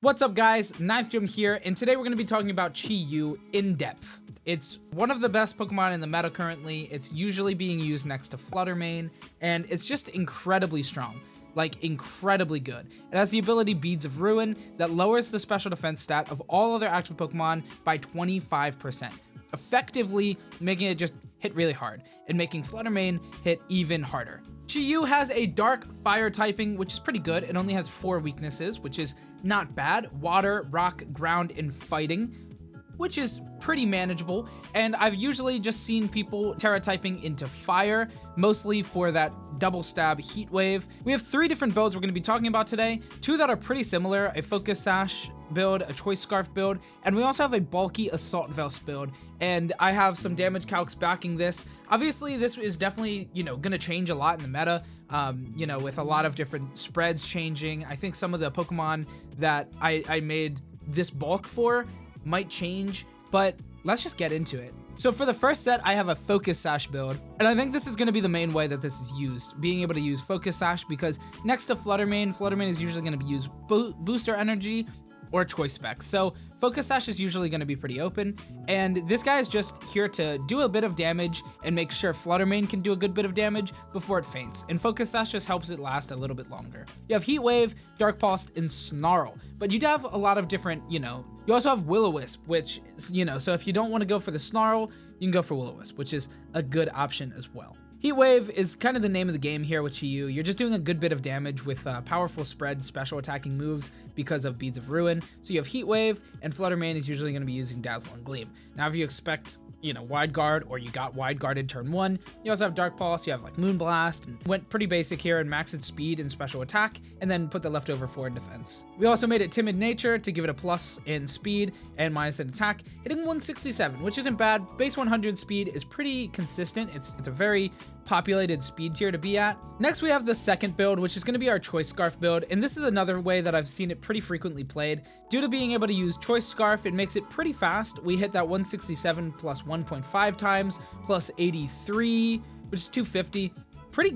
What's up guys, Ninth Gym here, and today we're going to be talking about Chi-Yu in depth. It's one of the best Pokemon in the meta currently. It's usually being used next to Flutter Mane, and it's just incredibly strong. Like, incredibly good. It has the ability Beads of Ruin that lowers the special defense stat of all other active Pokemon by 25%, effectively making it just hit really hard, and making Flutter Mane hit even harder. Chi-Yu has a dark fire typing, which is pretty good. It only has 4 weaknesses, which is not bad. Water, rock, ground, and fighting, which is pretty manageable. And I've usually just seen people Terra typing into fire, mostly for that double stab heat wave. We have 3 different builds we're going to be talking about today. 2 that are pretty similar, a Focus Sash build, a Choice Scarf build, and we also have a bulky Assault Vest build, and I have some damage calcs backing this. Obviously, this is definitely, gonna change a lot in the meta, with a lot of different spreads changing. I think some of the Pokemon that I made this bulk for might change, but let's just get into it. So for the first set, I have a Focus Sash build, and I think this is going to be the main way that this is used, being able to use Focus Sash, because next to Flutter Mane is usually going to be used Booster Energy or Choice Specs. So Focus Sash is usually going to be pretty open, and this guy is just here to do a bit of damage and make sure Flutter Mane can do a good bit of damage before it faints, and Focus Sash just helps it last a little bit longer. You have Heat Wave, Dark Pulse, and Snarl, but you do have a lot of different, you also have Will-O-Wisp, which, so if you don't want to go for the Snarl, you can go for Will-O-Wisp, which is a good option as well. Heat Wave is kind of the name of the game here with Chi-Yu. You're just doing a good bit of damage with powerful spread special attacking moves because of Beads of Ruin. So you have Heat Wave, and Flutter Mane is usually going to be using Dazzle and Gleam. Now if you expect, Wide Guard, or you got Wide Guarded turn 1, you also have Dark Pulse, you have like Moonblast, and went pretty basic here and maxed its speed and special attack, and then put the leftover 4 in defense. We also made it Timid Nature to give it a plus in speed and minus in attack, hitting 167, which isn't bad. Base 100 speed is pretty consistent. It's a very populated speed tier to be at. Next, we have the second build, which is going to be our Choice Scarf build, and this is another way that I've seen it pretty frequently played. Due to being able to use Choice Scarf, it makes it pretty fast. We hit that 167 plus 1.5 times, plus 83, which is 250. Pretty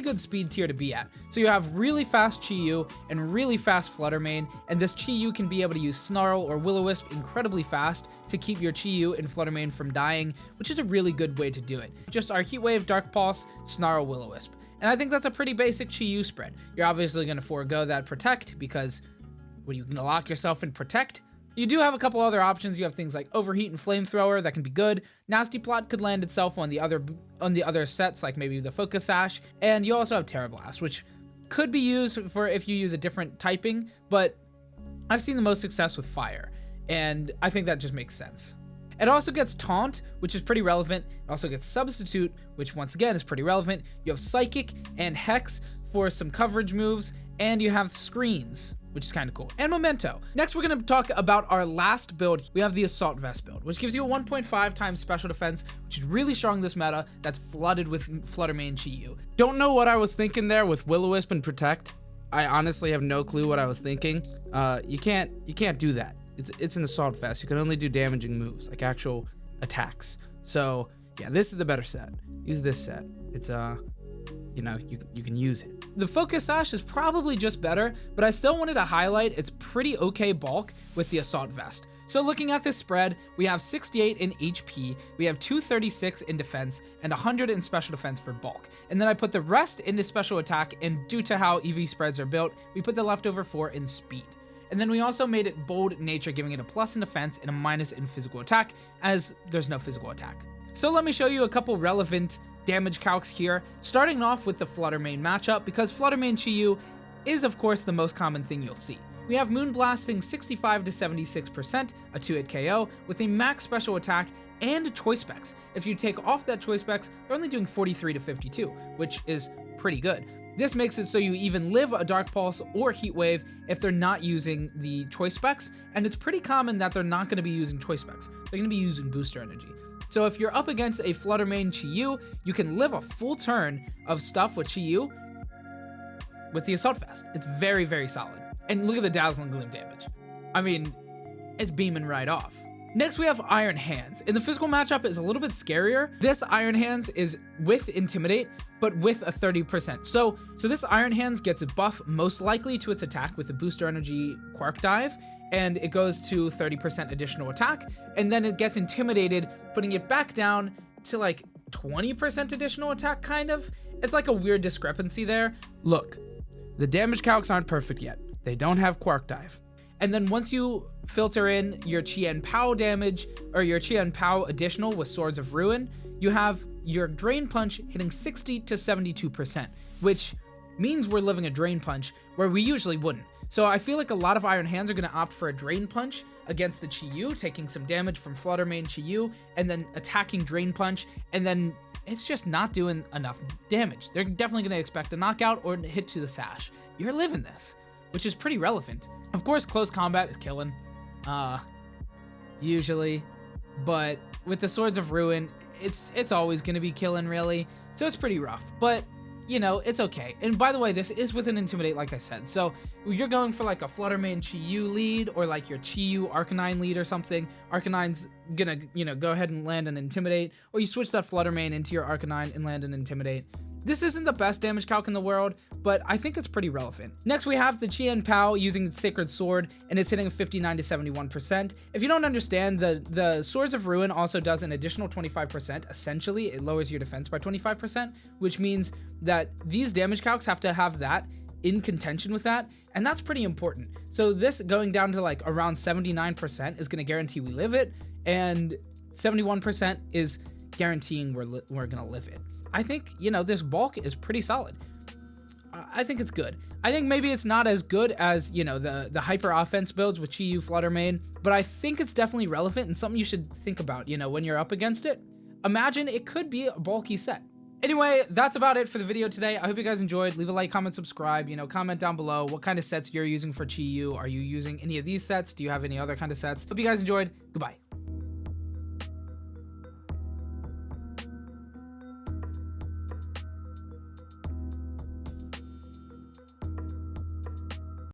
good speed tier to be at. So you have really fast Chi-Yu and really fast Flutter Mane, and this Chi-Yu can be able to use Snarl or Will-O-Wisp incredibly fast to keep your Chi-Yu and Flutter Mane from dying, which is a really good way to do it. Just our Heat Wave, Dark Pulse, Snarl, Will-O-Wisp. And I think that's a pretty basic Chi-Yu spread. You're obviously going to forego that Protect, because when you can lock yourself in Protect, you do have a couple other options. You have things like Overheat and Flamethrower that can be good. Nasty Plot could land itself on the other sets, like maybe the Focus Sash, and you also have Terra Blast, which could be used for if you use a different typing, but I've seen the most success with Fire, and I think that just makes sense. It also gets Taunt, which is pretty relevant. It also gets Substitute, which once again is pretty relevant. You have Psychic and Hex for some coverage moves, and you have Screens, which is kind of cool, and Memento. Next, we're going to talk about our last build. We have the Assault Vest build, which gives you a 1.5 times special defense, which is really strong this meta, that's flooded with Flutter Mane Chi-Yu. Don't know what I was thinking there with Will-O-Wisp and Protect. I honestly have no clue what I was thinking. You can't do that. It's an Assault Vest. You can only do damaging moves, like actual attacks. So yeah, this is the better set. Use this set. It's you can use it. The Focus Sash is probably just better, but I still wanted to highlight its pretty okay bulk with the Assault Vest. So looking at this spread, we have 68 in HP, we have 236 in defense, and 100 in special defense for bulk. And then I put the rest into special attack, and due to how EV spreads are built, we put the leftover 4 in speed. And then we also made it Bold Nature, giving it a plus in defense and a minus in physical attack, as there's no physical attack. So let me show you a couple relevant damage calcs here, starting off with the Flutter Mane matchup, because Flutter Mane Chi-Yu is of course the most common thing you'll see. We have Moonblasting 65 to 76%, a 2-hit KO, with a max special attack and Choice Specs. If you take off that Choice Specs, they're only doing 43 to 52, which is pretty good. This makes it so you even live a Dark Pulse or Heat Wave if they're not using the Choice Specs, and it's pretty common that they're not going to be using Choice Specs. They're going to be using Booster Energy. So if you're up against a Flutter Mane Chi-Yu, you can live a full turn of stuff with Chi-Yu with the Assault Vest. It's very, very solid. And look at the Dazzle and Gleam damage. I mean, it's beaming right off. Next, we have Iron Hands. In the physical matchup, it's a little bit scarier. This Iron Hands is with Intimidate, but with a 30%. So this Iron Hands gets a buff most likely to its attack with a Booster Energy Quark Dive, and it goes to 30% additional attack, and then it gets Intimidated, putting it back down to like 20% additional attack, kind of. It's like a weird discrepancy there. Look, the damage calcs aren't perfect yet. They don't have Quark Dive. And then once you filter in your Chien Pao damage, or your Chien Pao additional with Swords of Ruin, you have your Drain Punch hitting 60 to 72%, which means we're living a Drain Punch where we usually wouldn't. So I feel like a lot of Iron Hands are going to opt for a Drain Punch against the Chi-Yu, taking some damage from Flutter Mane Chi-Yu, and then attacking Drain Punch, and then it's just not doing enough damage. They're definitely going to expect a knockout or a hit to the sash. You're living this, which is pretty relevant. Of course, close combat is killing, usually, but with the Swords of Ruin, it's always going to be killing, really, so it's pretty rough, but, you know, it's okay. And by the way, this is with an Intimidate, like I said, so you're going for like a Flutter Mane Chi-Yu lead, or like your Chi-Yu Arcanine lead or something. Arcanine's gonna, you know, go ahead and land an Intimidate, or you switch that Flutter Mane into your Arcanine and land an Intimidate. This isn't the best damage calc in the world, but I think it's pretty relevant. Next, we have the Chien Pao using the Sacred Sword, and it's hitting 59 to 71%. If you don't understand, the Swords of Ruin also does an additional 25%. Essentially, it lowers your defense by 25%, which means that these damage calcs have to have that in contention with that, and that's pretty important. So this going down to like around 79% is going to guarantee we live it, and 71% is guaranteeing we're going to live it. I think, you know, this bulk is pretty solid. I think it's good. I think maybe it's not as good as, you know, the hyper offense builds with Chi-Yu, Flutter Mane, but I think it's definitely relevant and something you should think about, you know, when you're up against it. Imagine it could be a bulky set. Anyway, that's about it for the video today. I hope you guys enjoyed. Leave a like, comment, subscribe, you know, comment down below what kind of sets you're using for Chi-Yu. Are you using any of these sets? Do you have any other kind of sets? Hope you guys enjoyed. Goodbye.